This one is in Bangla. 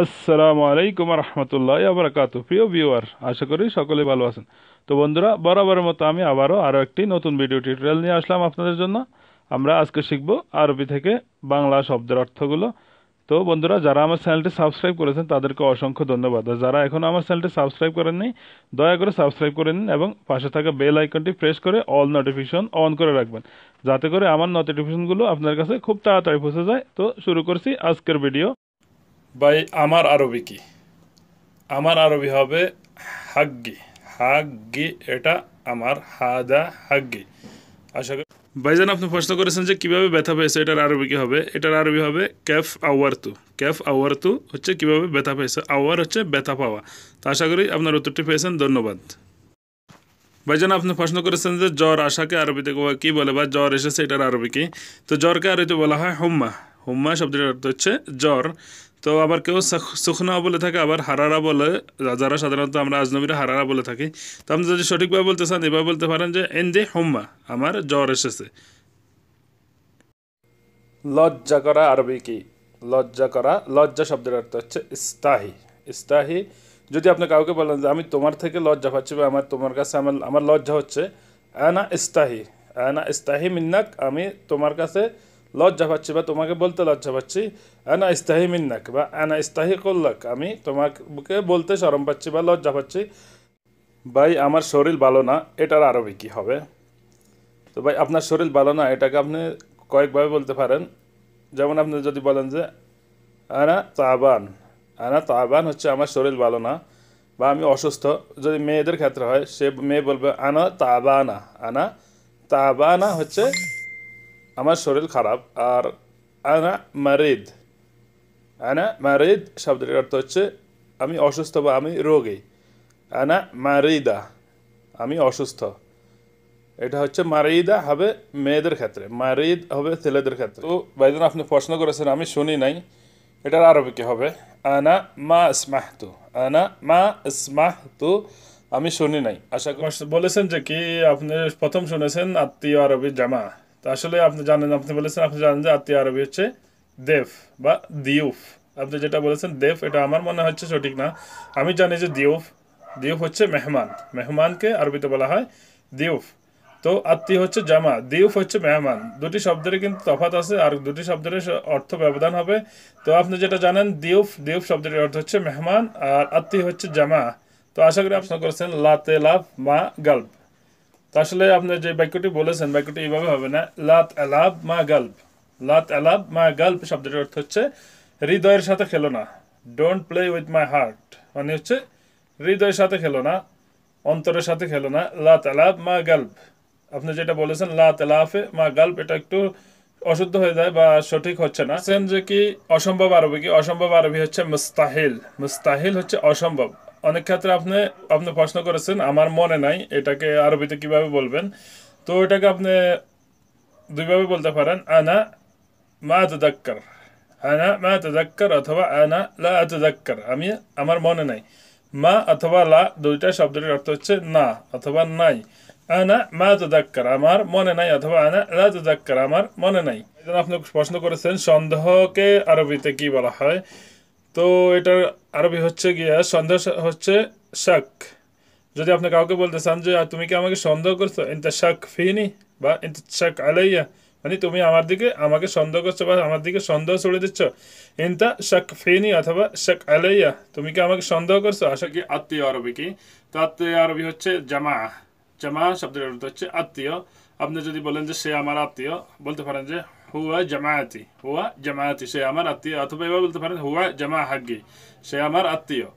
আসসালামু আলাইকুম রহমতুল্লাহ বারাকাতু। প্রিয় ভিউয়ার, আশা করি সকলে ভালো আছেন। তো বন্ধুরা, বরাবরের মতো আমি আরও একটি নতুন ভিডিও টিউটোরিয়াল নিয়ে আসলাম আপনাদের জন্য। আমরা আজকে শিখব আরবি থেকে বাংলা শব্দের অর্থগুলো। তো বন্ধুরা, যারা আমার চ্যানেলটি সাবস্ক্রাইব করেছেন তাদেরকে অসংখ্য ধন্যবাদ। আর যারা এখনও আমার চ্যানেলটি সাবস্ক্রাইব করেননি, দয়া করে সাবস্ক্রাইব করে নিন এবং পাশে থাকা বেল আইকনটি প্রেস করে অল নোটিফিকেশন অন করে রাখবেন, যাতে করে আমার নোটিফিকেশনগুলো আপনার কাছে খুব তাড়াতাড়ি পৌঁছে যায়। তো শুরু করছি আজকের ভিডিও। ভাই, আমার আরবি কি? আমার আরবি হবে হাগ্গি। হাগ্গি, এটা আমার হাদা হাগ্গি। আশা করি ভাইজান আপনি প্রশ্ন করেছেন যে কিভাবে ব্যথা পেয়েছে, এটার আরবি কি হবে? এটার আরবি হবে ক্যাফ আওয়ারতু। ক্যাফ আওয়ারতু হচ্ছে কিভাবে ব্যথা পেয়েছে, আওয়ার হচ্ছে ব্যথা পাওয়া। তো আশা করি আপনার উত্তরটি পেয়েছেন, ধন্যবাদ। ভাইজান আপনি প্রশ্ন করেছেন যে জ্বর আসাকে আরবিতে কি বলে, বা জ্বর এসেছে এটার আরবি কি? তো জ্বরকে আরবিতে বলা হয় হুম্মা। হুম্মা শব্দের অর্থ হচ্ছে জ্বর। তো আবার কেউ সুখনা বলে থাকে, আবার হারারা বলে, যারা সাধারণত আমরা আজনবীরা হারারা বলে থাকি। তো আপনি যদি সঠিকভাবে বলতে চান এভাবে বলতে পারেন যে এনদে হুম্মা, আমার জ্বর এসেছে। লজ্জা করা আরবি কি? লজ্জা করা, লজ্জা শব্দের অর্থ হচ্ছে ইস্তাহি। ইস্তাহি, যদি আপনি কাউকে বলেন যে আমি তোমার থেকে লজ্জা পাচ্ছি, বা তোমার কাছে আমার লজ্জা হচ্ছে, আনা ইস্তাহি। আনা ইস্তাহি মিন্নাক, আমি তোমার কাছে লজ্জা পাচ্ছি বা তোমাকে বলতে লজ্জা পাচ্ছি। আনা ইস্তাহি মিন্নাক বা আনা ইস্তাহি কল্লাক, আমি তোমাকে বলতে শরম পাচ্ছি বা লজ্জা পাচ্ছি। ভাই, আমার শরীর ভালো না, এটার আরবি কি হবে? তো ভাই, আপনার শরীর ভালো না এটাকে আপনি কয়েকভাবে বলতে পারেন। যেমন আপনি যদি বলেন যে আনা তাবান। আনা তাবান হচ্ছে আমার শরীর ভালো না বা আমি অসুস্থ। যদি মেয়েদের ক্ষেত্রে হয়, সে মেয়ে বলবে আনা তাবানা। আনা তাবানা হচ্ছে আমার শরীর খারাপ। আর আনা মারিদ। আনা মারিদ শব্দের অর্থ হচ্ছে আমি অসুস্থ বা আমি রোগী। আনা মারিদা, আমি অসুস্থ। এটা হচ্ছে মারিদা হবে মেয়েদের ক্ষেত্রে, মারিদ হবে ছেলেদের ক্ষেত্রে। তো ভাইজান আপনি প্রশ্ন করেছেন আমি শুনি নাই, এটার আরবি কি হবে? আনা মা ইসমাহতু। আনা মা ইসমাহতু, আমি শুনি নাই। আশা করি বলেছেন যে কি আপনি প্রথম শুনেছেন আত্মীয় আরবি জামা। তো আসলে আপনি জানেন, আপনি বলেছেন আপনি জানেন যে আত্মীয় আরবি হচ্ছে দেফ বা দিউফ। আপনি যেটা বলেছেন দেফ, এটা আমার মনে হচ্ছে সঠিক না। আমি জানি যে দিউফ, দিউফ হচ্ছে মেহমান। মেহমানকে আরবিতে বলা হয় দিউফ। তো আত্মীয় হচ্ছে জামা, দিউফ হচ্ছে মেহমান। দুটি শব্দের কিন্তু তফাৎ আছে, আর দুটি শব্দের অর্থ ব্যবধান হবে। তো আপনি যেটা জানেন দিউফ, দিউফ শব্দের অর্থ হচ্ছে মেহমান, আর আত্মীয় হচ্ছে জামা। তো আশা করি আপনি করেছেন লাতে লাভ মা গাল্ব। তো আসলে আপনি যে বাক্যটি বলেছেন, বাক্যটি এইভাবে হবে না, লাত আলাব মা গাল্ব। লাত আলাব মা গাল্ব শব্দের অর্থ হচ্ছে হৃদয়ের সাথে খেলো না। Don't play with my heart, মানে হচ্ছে হৃদয়ের সাথে খেলো না, অন্তরের সাথে খেলো না। লাত আলাব মা গাল্ব, আপনি যেটা বলেছেন লা তেলাফে মা গাল্প, এটা একটু অশুদ্ধ হয়ে যায় বা সঠিক হচ্ছে না। যে কি অসম্ভব আরবি কি? অসম্ভব আরবি হচ্ছে মুস্তাহিল। মুস্তাহিল হচ্ছে অসম্ভব। অনেক ক্ষেত্রে আপনি আপনি প্রশ্ন করেছেন আমার মনে নাই, এটাকে আরবিতে কিভাবে বলবেন? তো এটাকে আপনি দুইভাবে বলতে পারেন, আনা মা আতাযাক্কার। আনা মা আতাযাক্কার অথবা আনা লা আতাযাক্কার, আমি আমার মনে নাই। মা অথবা লা দুইটা শব্দের অর্থ হচ্ছে না অথবা নাই। আনা মা আতাযাক্কার, আমার মনে নাই, অথবা আনা লা আতাযাক্কার, আমার মনে নাই। আপনি প্রশ্ন করেছেন সন্দেহকে আরবিতে কি বলা হয়। তো এটার আরবি হচ্ছে গিয়া সন্দেহ হচ্ছে শাক। যদি আপনি কাউকে বলতে চান যে তুমি কি আমাকে সন্দেহ করছো, ইনতা শাক ফিনি বা ইনতা শাক আলাইয়া, মানে তুমি আমাকে সন্দেহ করছো বা আমার দিকে সন্দেহ ছড়ে দিচ্ছ। ইনতা শাক ফিনি অথবা শাক আলাইয়া, তুমি কি আমাকে সন্দেহ করছো। আশা কি আত্মীয় আরবি কি? তো আত্মীয় আরবি হচ্ছে জামা। জামা শব্দের অর্থ হচ্ছে আত্মীয়। আপনি যদি বলেন যে সে আমার আত্মীয়, বলতে পারেন যে হুয়া জামায়াতি। হুয়া জামায়াতি, সে আমার আত্মীয়। অথবা এবার বলতে পারেন হুয়া জামা হাগ্গি, সে আমার আত্মীয়।